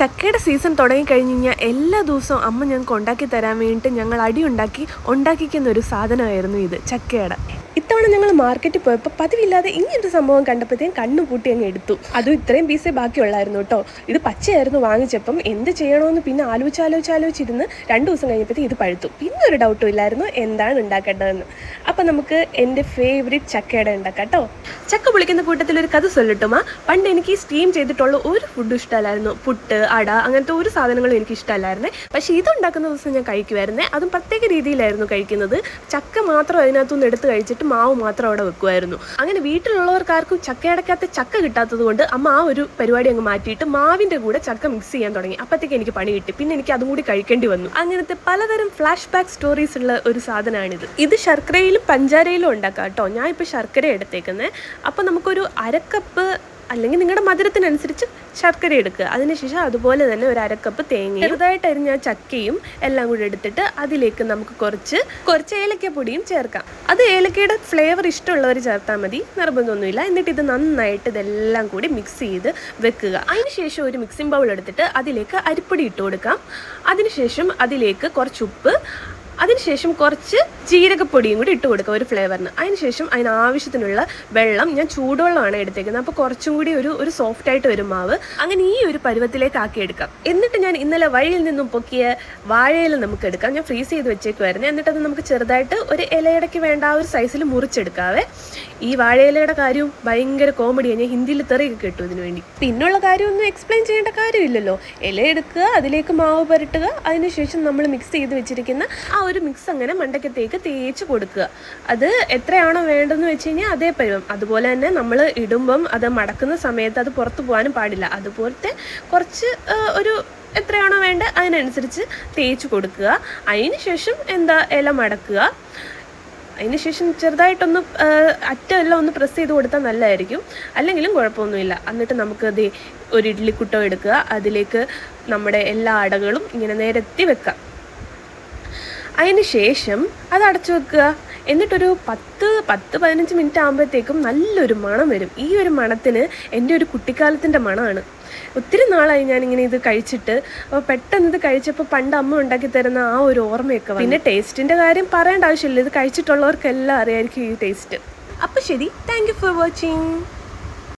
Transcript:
ചക്കയുടെ സീസൺ തുടങ്ങിക്കഴിഞ്ഞ് കഴിഞ്ഞാൽ എല്ലാ ദിവസവും അമ്മ ഞങ്ങൾക്ക് ഉണ്ടാക്കി തരാൻ വേണ്ടിയിട്ട് ഞങ്ങൾ ഉണ്ടാക്കിക്കുന്ന ഒരു സാധനമായിരുന്നു ഇത്, ചക്കയുടെ. ഇത്തവണ ഞങ്ങൾ മാർക്കറ്റിൽ പോയപ്പോൾ പതിവില്ലാതെ ഇങ്ങനൊരു സംഭവം കണ്ടപ്പോഴത്തേക്കും കണ്ണു പൂട്ടി അങ്ങ് എടുത്തു. അതും ഇത്രയും പീസേ ബാക്കിയുള്ളായിരുന്നു കേട്ടോ. ഇത് പച്ചയായിരുന്നു വാങ്ങിച്ചപ്പം. എന്ത് ചെയ്യണമെന്ന് പിന്നെ ആലോചിച്ചിരുന്ന് 2 ദിവസം കഴിഞ്ഞപ്പോഴത്തേക്ക് ഇത് പഴുത്തു. പിന്നെ ഒരു ഡൗട്ടും ഇല്ലായിരുന്നു എന്താണ് ഉണ്ടാക്കേണ്ടതെന്ന്. അപ്പം നമുക്ക് എൻ്റെ ഫേവറേറ്റ് ചക്കയുടെ ഉണ്ടാക്കാം കേട്ടോ. ചക്ക പൊളിക്കുന്ന കൂട്ടത്തിൽ ഒരു കഥ ചൊല്ലട്ടുമാ. പണ്ട് എനിക്ക് സ്റ്റീം ചെയ്തിട്ടുള്ള ഒരു ഫുഡും ഇഷ്ടമല്ലായിരുന്നു. പുട്ട്, അട, അങ്ങനത്തെ ഒരു സാധനങ്ങളും എനിക്ക് ഇഷ്ടമല്ലായിരുന്നേ. പക്ഷേ ഇതുണ്ടാക്കുന്ന ദിവസം ഞാൻ കഴിക്കുമായിരുന്നേ. അതും പ്രത്യേക രീതിയിലായിരുന്നു കഴിക്കുന്നത്. ചക്ക മാത്രം അതിനകത്തുനിന്ന് എടുത്ത് കഴിച്ചിട്ട് മാവ് മാത്രം അവിടെ വെക്കുമായിരുന്നു. അങ്ങനെ വീട്ടിലുള്ളവർക്കാർക്കും ചക്കയടക്കകത്ത് ചക്ക കിട്ടാത്തത് കൊണ്ട് അമ്മ ആ ഒരു പരിപാടി അങ്ങ് മാറ്റിയിട്ട് മാവിൻ്റെ കൂടെ ചക്ക മിക്സ് ചെയ്യാൻ തുടങ്ങി. അപ്പോഴത്തേക്ക് എനിക്ക് പണി കിട്ടി. പിന്നെ എനിക്ക് അതും കൂടി കഴിക്കേണ്ടി വന്നു. അങ്ങനത്തെ പലതരം ഫ്ലാഷ് ബാക്ക് സ്റ്റോറീസ് ഉള്ള ഒരു സാധനമാണിത്. ഇത് ശർക്കരയിലും പഞ്ചാരയിലും ഉണ്ടാക്കാം കേട്ടോ. ഞാൻ ഇപ്പോൾ ശർക്കര എടുത്തേക്കുന്നത്. അപ്പോൾ നമുക്കൊരു 1/2 കപ്പ് അല്ലെങ്കിൽ നിങ്ങളുടെ മധുരത്തിനനുസരിച്ച് ശർക്കര എടുക്കുക. അതിനുശേഷം അതുപോലെ തന്നെ ഒരു 1/2 കപ്പ് തേങ്ങയും ചെറുതായിട്ട് അരിഞ്ഞ ചക്കയും എല്ലാം കൂടി എടുത്തിട്ട് അതിലേക്ക് നമുക്ക് കുറച്ച് ഏലക്കപ്പൊടിയും ചേർക്കാം. അത് ഏലക്കയുടെ ഫ്ലേവർ ഇഷ്ടമുള്ളവർ ചേർത്താൽ മതി, നിർബന്ധമൊന്നുമില്ല. എന്നിട്ട് ഇത് നന്നായിട്ട് ഇതെല്ലാം കൂടി മിക്സ് ചെയ്ത് വെക്കുക. അതിനുശേഷം ഒരു മിക്സിംഗ് ബൗൾ എടുത്തിട്ട് അതിലേക്ക് അരിപ്പൊടി ഇട്ട് കൊടുക്കാം. അതിനുശേഷം അതിലേക്ക് കുറച്ച് ഉപ്പ്, അതിനുശേഷം കുറച്ച് ജീരകപ്പൊടിയും കൂടി ഇട്ട് കൊടുക്കുക ഒരു ഫ്ലേവറിന്. അതിനുശേഷം അതിനാവശ്യത്തിനുള്ള വെള്ളം, ഞാൻ ചൂടുവെള്ളമാണ് എടുത്തേക്കുന്നത്. അപ്പോൾ കുറച്ചും കൂടി ഒരു സോഫ്റ്റായിട്ട് വരും മാവ്. അങ്ങനെ ഈ ഒരു പരുവത്തിലേക്ക് ആക്കിയെടുക്കാം. എന്നിട്ട് ഞാൻ ഇന്നലെ വഴിയിൽ നിന്നും പൊക്കിയ വാഴയില നമുക്ക് എടുക്കാം. ഞാൻ ഫ്രീസ് ചെയ്ത് വെച്ചേക്കുമായിരുന്നു. എന്നിട്ടത് നമുക്ക് ചെറുതായിട്ട് ഒരു ഇലയിടയ്ക്ക് വേണ്ട ആ ഒരു സൈസിൽ മുറിച്ചെടുക്കാവേ. ഈ വാഴയിലയുടെ കാര്യവും ഭയങ്കര കോമഡിയാണ്. ഞാൻ ഹിന്ദിയിൽ തെറിയൊക്കെ കേട്ടു ഇതിനു വേണ്ടി. പിന്നുള്ള കാര്യമൊന്നും എക്സ്പ്ലെയിൻ ചെയ്യേണ്ട കാര്യമില്ലല്ലോ. ഇല എടുക്കുക, അതിലേക്ക് മാവ് പുരട്ടുക, അതിനുശേഷം നമ്മൾ മിക്സ് ചെയ്ത് വെച്ചിരിക്കുന്ന ആ ഒരു മിക്സ് അങ്ങനെ മണ്ടക്കത്തേക്ക് തേച്ച് കൊടുക്കുക. അത് എത്രയാണോ വേണ്ടതെന്ന് വെച്ച് കഴിഞ്ഞാൽ അതേ പരുവം. അതുപോലെ തന്നെ നമ്മൾ ഇടുമ്പം അത് മടക്കുന്ന സമയത്ത് അത് പുറത്തു പോകാനും പാടില്ല. അതുപോലത്തെ കുറച്ച് ഒരു എത്രയാണോ വേണ്ടത് അതിനനുസരിച്ച് തേച്ച് കൊടുക്കുക. അതിനുശേഷം ഇല മടക്കുക. അതിനുശേഷം ചെറുതായിട്ടൊന്ന് അറ്റമെല്ലാം ഒന്ന് പ്രസ് ചെയ്ത് കൊടുത്താൽ നല്ലതായിരിക്കും. അല്ലെങ്കിലും കുഴപ്പമൊന്നുമില്ല. എന്നിട്ട് നമുക്കത് ഒരു ഇഡ്ഡലിക്കുട്ടോ എടുക്കുക. അതിലേക്ക് നമ്മുടെ എല്ലാ അടകളും ഇങ്ങനെ നിരത്തി വെക്കാം. അതിന് ശേഷം അത് അടച്ചു വെക്കുക. എന്നിട്ടൊരു 10-15 മിനിറ്റ് ആകുമ്പോഴത്തേക്കും നല്ലൊരു മണം വരും. ഈ ഒരു മണത്തിന് എൻ്റെ ഒരു കുട്ടിക്കാലത്തിൻ്റെ മണമാണ്. ഒത്തിരി നാളായി ഞാനിങ്ങനെ ഇത് കഴിച്ചിട്ട്. അപ്പോൾ പെട്ടെന്ന് ഇത് കഴിച്ചപ്പോൾ പണ്ട് അമ്മ ഉണ്ടാക്കി തരുന്ന ആ ഒരു ഓർമ്മയൊക്കെ. പിന്നെ ടേസ്റ്റിൻ്റെ കാര്യം പറയേണ്ട ആവശ്യമില്ല. ഇത് കഴിച്ചിട്ടുള്ളവർക്കെല്ലാം അറിയാമായിരിക്കും ഈ ടേസ്റ്റ്. അപ്പോൾ ശരി, താങ്ക് യു ഫോർ വാച്ചിങ്.